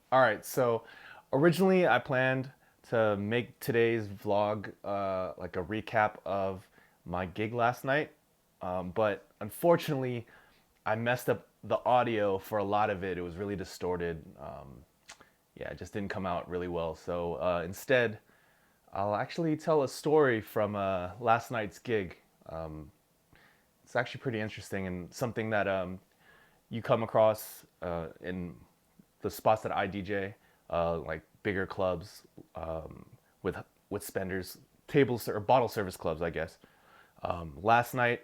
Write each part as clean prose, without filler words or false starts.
All right, so originally I planned to make today's vlog like a recap of my gig last night, but unfortunately I messed up the audio for a lot of it. It was really distorted. Yeah, it just didn't come out really well. So instead, I'll actually tell a story from last night's gig. Um, it's actually pretty interesting and something that you come across in the spots that I DJ, like bigger clubs with spenders, tables or bottle service clubs, I guess. Last night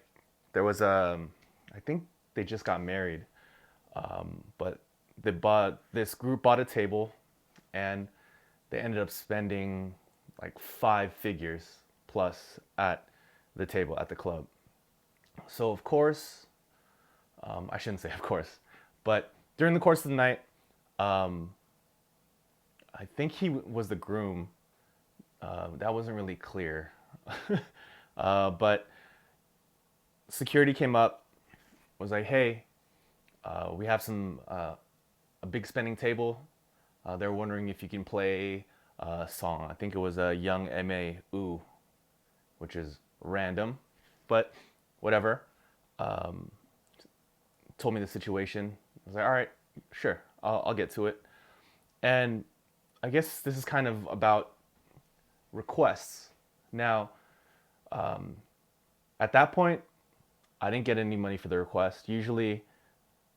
there was I think they just got married, but this group bought a table, and they ended up spending like 5 figures plus at the table at the club. So of course, I shouldn't say of course, but during the course of the night, um, I think he was the groom. That wasn't really clear. But security came up, was like, "Hey, we have a big spending table. They're wondering if you can play a song. I think it was a Young Ma Ooh, which is random, but whatever." Um, Told me the situation. I was like, "All right, sure, I'll get to it." And I guess this is kind of about requests. Now, at that point, I didn't get any money for the request. Usually,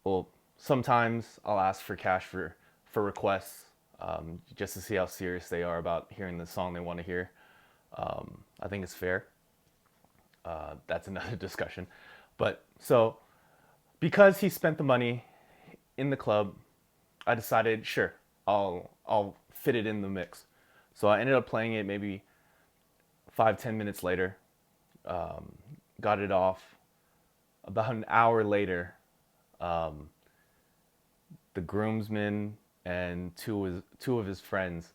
well, sometimes I'll ask for cash for requests, just to see how serious they are about hearing the song they want to hear. I think it's fair. That's another discussion. But so because he spent the money in the club, I decided, sure, I'll fit it in the mix. So I ended up playing it maybe 5-10 minutes later. Got it off. About an hour later, the groomsmen and two of his friends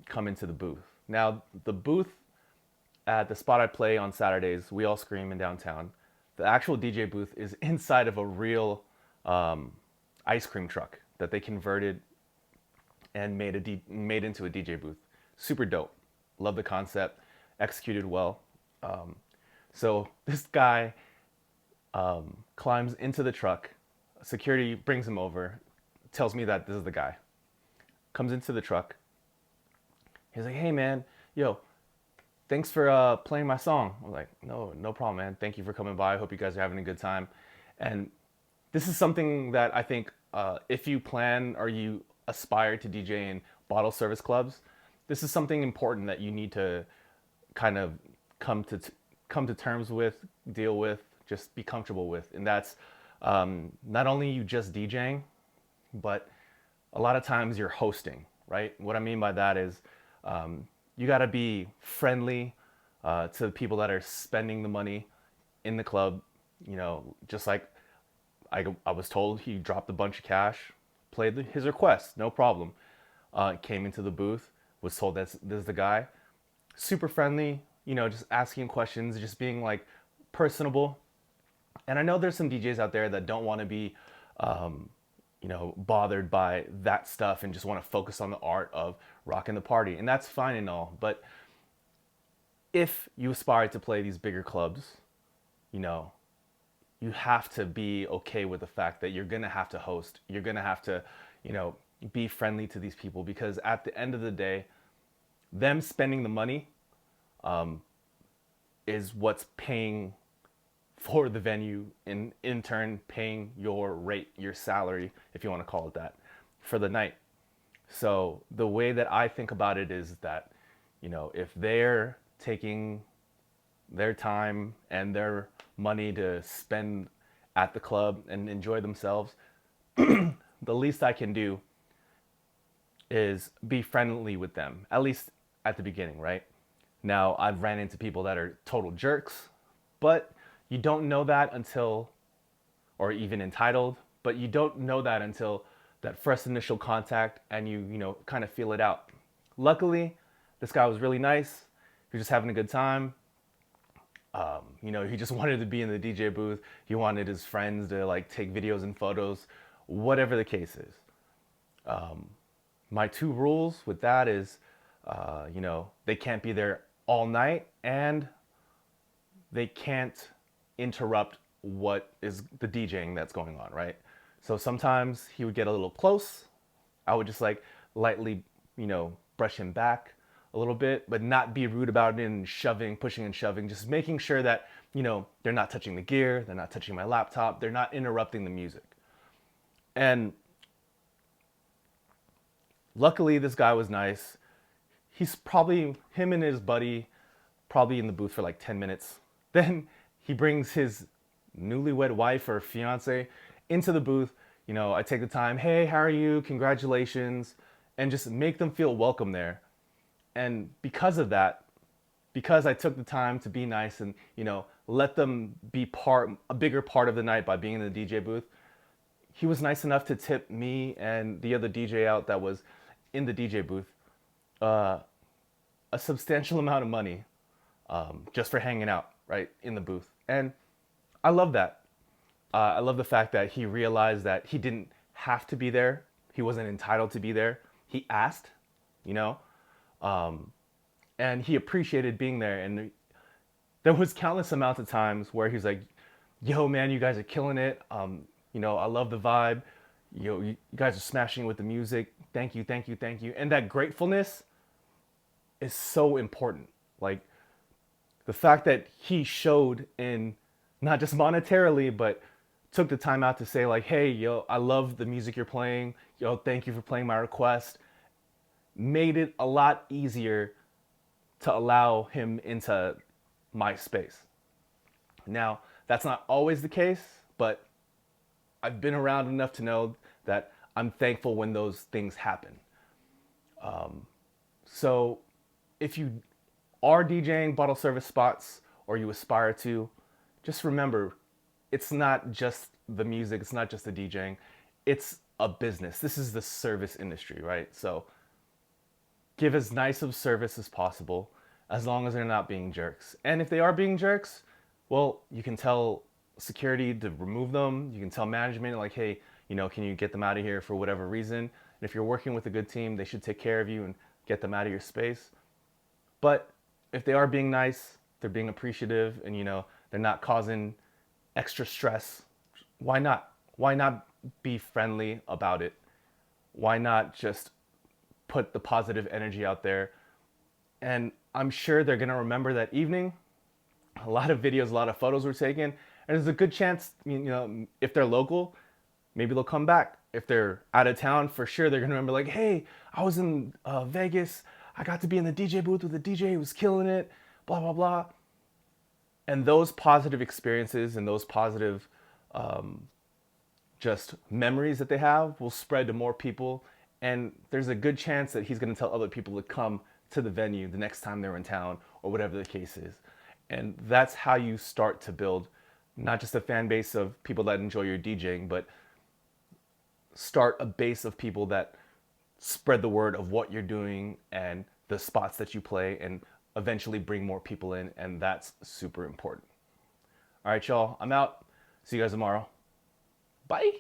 come into the booth. Now the booth at the spot I play on Saturdays, We All Scream in downtown. The actual DJ booth is inside of a real ice cream truck that they converted and made into a DJ booth. Super dope. Love the concept. Executed well. So this guy climbs into the truck. Security brings him over, tells me that this is the guy. Comes into the truck. He's like, "Hey man, yo, thanks for playing my song." I'm like, no problem, man. Thank you for coming by. I hope you guys are having a good time. And this is something that I think if you plan or you aspire to DJ in bottle service clubs, this is something important that you need to kind of come to come to terms with, deal with, just be comfortable with. And that's not only you just DJing, but a lot of times you're hosting, right? What I mean by that is you got to be friendly to the people that are spending the money in the club. You know, just like I was told, he dropped a bunch of cash, played his request, no problem. Came into the booth, was told that this is the guy. Super friendly, you know, just asking questions, just being like personable. And I know there's some DJs out there that don't want to be, you know, bothered by that stuff and just want to focus on the art of rocking the party. And that's fine and all. But if you aspire to play these bigger clubs, you know, you have to be okay with the fact that you're gonna have to host. You're gonna have to, you know, be friendly to these people because at the end of the day, them spending the money is what's paying for the venue, and in turn paying your rate, your salary, if you want to call it that, for the night. So the way that I think about it is that, you know, if they're taking their time and their money to spend at the club and enjoy themselves, the least I can do is be friendly with them, at least at the beginning, right? Now, I've ran into people that are total jerks, but you don't know that until, or even entitled, but you don't know that until that first initial contact and you know, kind of feel it out. Luckily, this guy was really nice. He was just having a good time. You know, he just wanted to be in the DJ booth. He wanted his friends to like take videos and photos, whatever the case is. My two rules with that is, they can't be there all night and they can't interrupt what is the DJing that's going on, right? So sometimes he would get a little close. I would just like lightly, brush him back a little bit, but not be rude about it and shoving, pushing and shoving, just making sure that, they're not touching the gear, they're not touching my laptop, they're not interrupting the music. And luckily, this guy was nice. He's probably, him and his buddy, probably in the booth for like 10 minutes. Then he brings his newlywed wife or fiance into the booth. I take the time, hey, how are you? Congratulations. And just make them feel welcome there. And because of that, because I took the time to be nice and, let them be a bigger part of the night by being in the DJ booth, he was nice enough to tip me and the other DJ out that was in the DJ booth uh, a substantial amount of money just for hanging out right in the booth. And I love that. I love the fact that he realized that he didn't have to be there. He wasn't entitled to be there. He asked, you know, and he appreciated being there. And there was countless amounts of times where he's like, "Yo, man, you guys are killing it. I love the vibe. You guys are smashing it with the music. Thank you, thank you, thank you." And that gratefulness is so important. Like the fact that he showed in not just monetarily, but took the time out to say like, "Hey, yo, I love the music you're playing. Yo, thank you for playing my request." Made it a lot easier to allow him into my space. Now, that's not always the case, but I've been around enough to know that I'm thankful when those things happen. So if you are DJing bottle service spots or you aspire to, just remember it's not just the music, it's not just the DJing, it's a business. This is the service industry, right? So give as nice of service as possible as long as they're not being jerks. And if they are being jerks, well, you can tell security to remove them. You can tell management, like, hey, can you get them out of here for whatever reason? And if you're working with a good team, they should take care of you and get them out of your space. But if they are being nice, they're being appreciative, and they're not causing extra stress, why not? Why not be friendly about it? Why not just put the positive energy out there? And I'm sure they're gonna remember that evening. A lot of videos, a lot of photos were taken, and there's a good chance, if they're local, maybe they'll come back. If they're out of town, for sure they're gonna remember, like, hey, I was in Vegas. I got to be in the DJ booth with the DJ who was killing it, blah, blah, blah. And those positive experiences and those positive just memories that they have will spread to more people. And there's a good chance that he's going to tell other people to come to the venue the next time they're in town or whatever the case is. And that's how you start to build not just a fan base of people that enjoy your DJing, but start a base of people that spread the word of what you're doing and the spots that you play, and eventually bring more people in. And that's super important. All right, y'all, I'm out. See you guys tomorrow. Bye.